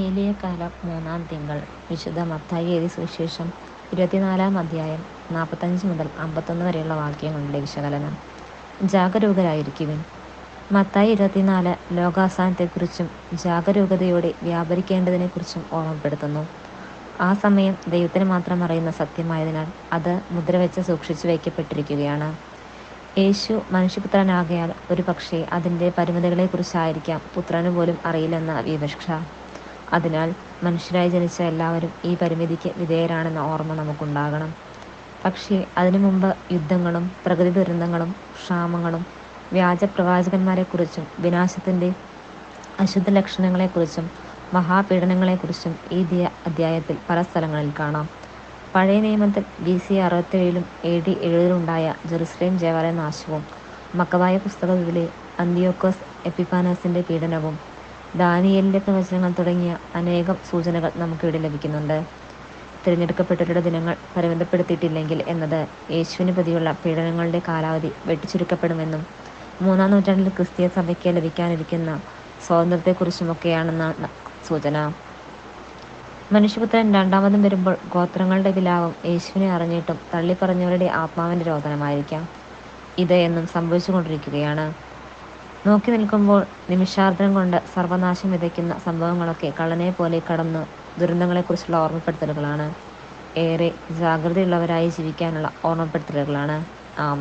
ഏലിയക്കാലം 3-ാം തിങ്കൾ. വിശുദ്ധ മത്തായി എഴുതിയ സുവിശേഷം 24-ാം അധ്യായം 45 മുതൽ 51 വരെയുള്ള വാക്യങ്ങളുടെ വിശകലനം. ജാഗരൂകരായിരിക്കുവിൻ. മത്തായി 24 ലോകാവസാനത്തെക്കുറിച്ചും ജാഗരൂകതയോടെ വ്യാപരിക്കേണ്ടതിനെക്കുറിച്ചും ഓർമ്മപ്പെടുത്തുന്നു. ആ സമയം ദൈവത്തിന് മാത്രം അറിയുന്ന സത്യമായതിനാൽ അത് മുദ്രവെച്ച് സൂക്ഷിച്ചു വയ്ക്കപ്പെട്ടിരിക്കുകയാണ്. യേശു മനുഷ്യപുത്രനാകയാൽ ഒരു പക്ഷേ അതിൻ്റെ പരിമിതികളെക്കുറിച്ചായിരിക്കാം പുത്രന് പോലും അറിയില്ലെന്ന വിവക്ഷ. അതിനാൽ മനുഷ്യരായി ജനിച്ച എല്ലാവരും ഈ പരിമിതിക്ക് വിധേയരാണെന്ന ഓർമ്മ നമുക്കുണ്ടാകണം. പക്ഷേ അതിനു മുമ്പ് യുദ്ധങ്ങളും പ്രകൃതി ദുരന്തങ്ങളും ക്ഷാമങ്ങളും വ്യാജപ്രവാചകന്മാരെക്കുറിച്ചും വിനാശത്തിൻ്റെ അശുദ്ധ ലക്ഷണങ്ങളെക്കുറിച്ചും മഹാപീഡനങ്ങളെക്കുറിച്ചും ഈ അധ്യായത്തിൽ പല സ്ഥലങ്ങളിൽ കാണാം. പഴയ നിയമത്തിൽ BC 67 AD 70 ജെറുസലേം ദേവാലയ നാശവും മക്കബായ പുസ്തകത്തിലെ അന്തിയോക്കോസ് എപ്പിഫാനസിൻ്റെ പീഡനവും ദാനിയേലിൻ്റെ പ്രവചനങ്ങൾ തുടങ്ങിയ അനേകം സൂചനകൾ നമുക്കിവിടെ ലഭിക്കുന്നുണ്ട്. തിരഞ്ഞെടുക്കപ്പെട്ടവരുടെ ദിനങ്ങൾ പരിമിതപ്പെടുത്തിയിട്ടില്ലെങ്കിൽ എന്നത് യേശുവിന് പ്രതിയുള്ള പീഡനങ്ങളുടെ കാലാവധി വെട്ടിച്ചുരുക്കപ്പെടുമെന്നും 3-ാം നൂറ്റാണ്ടിൽ ക്രിസ്തീയ സഭയ്ക്ക് ലഭിക്കാനിരിക്കുന്ന സ്വാതന്ത്ര്യത്തെക്കുറിച്ചുമൊക്കെയാണെന്നാണ് സൂചന. മനുഷ്യപുത്രൻ രണ്ടാമതും വരുമ്പോൾ ഗോത്രങ്ങളുടെ വിലാപം യേശുവിനെ അറിഞ്ഞിട്ടും തള്ളിപ്പറഞ്ഞവരുടെ ആത്മാവിൻ്റെ രോദനമായിരിക്കാം ഇത് എന്നും സംഭവിച്ചുകൊണ്ടിരിക്കുകയാണ്. നോക്കി നിൽക്കുമ്പോൾ നിമിഷാർദ്ധം കൊണ്ട് സർവനാശം വിതയ്ക്കുന്ന സംഭവങ്ങളൊക്കെ കള്ളനെ പോലെ കടന്ന് ദുരന്തങ്ങളെക്കുറിച്ചുള്ള ഓർമ്മപ്പെടുത്തലുകളാണ്. ഏറെ ജാഗ്രതയുള്ളവരായി ജീവിക്കാനുള്ള ഓർമ്മപ്പെടുത്തലുകളാണ്. ആമേൻ.